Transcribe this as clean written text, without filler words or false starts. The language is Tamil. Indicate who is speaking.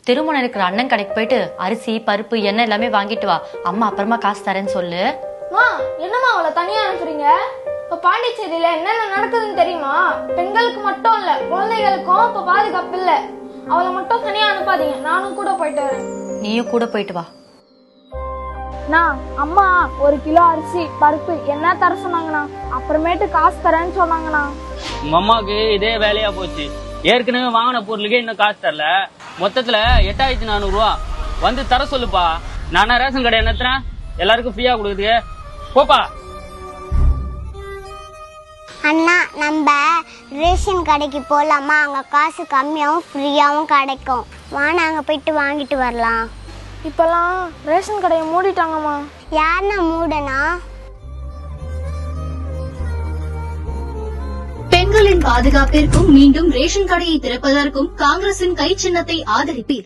Speaker 1: திருமணம் இருக்கிற அண்ணன் கடைக்கு போயிட்டு அரிசி பருப்பு எண்ணெய் எல்லாமே வாங்கிட்டு வா. அம்மா அப்புறமா காசு தரேன்னு சொல்லு.
Speaker 2: என்னம்மா அவளை தனியா அனுப்புறீங்க? இப்ப பாண்டிச்சேரியில என்னென்ன நடக்குதுன்னு தெரியுமா? பெண்களுக்கு மட்டும் இல்ல, குழந்தைகளுக்கும் இப்ப பாதுகாப்பு இல்ல. அவளை மட்டும் தனியா அனுப்பாதீங்க, நானும் கூட போயிட்டு வரேன்.
Speaker 1: நீயும் கூட போயிட்டு வா.
Speaker 2: அம்மா 1 கிலோ அரிசி பருப்பு என்ன தர சொன்னாங்கண்ணா, அப்புறமேட்டு காசு தரேன்னு சொன்னாங்கண்ணா.
Speaker 3: உங்க அம்மாவுக்கு இதே வேலையா போச்சு. ஏற்கனவே வாங்கின பொருளுக்கே இன்னும் காசு தரல. மொத்தத்துல 8400 ரூபா வந்து தர சொல்லுப்பா. நானா ரேஷன் கடை என்னத்துறேன் எல்லாருக்கும் ஃப்ரீயா கொடுக்குது. போப்பா.
Speaker 4: அண்ணா, நம்ம ரேஷன் கடைக்கு போலாமா? அங்க காசு கம்மியாவும் ஃப்ரீயாவும் கிடைக்கும். வாங்க அங்க போயிட்டு வாங்கிட்டு வரலாம்.
Speaker 2: இப்பெல்லாம் ரேஷன் கடையை மூடிட்டாங்கம்மா.
Speaker 4: யாருன்னா மூடனா?
Speaker 5: பெண்களின் பாதுகாப்பிற்கும் மீண்டும் ரேஷன் கடையை திறப்பதற்கும் காங்கிரசின் கை சின்னத்தை ஆதரிப்பீர்.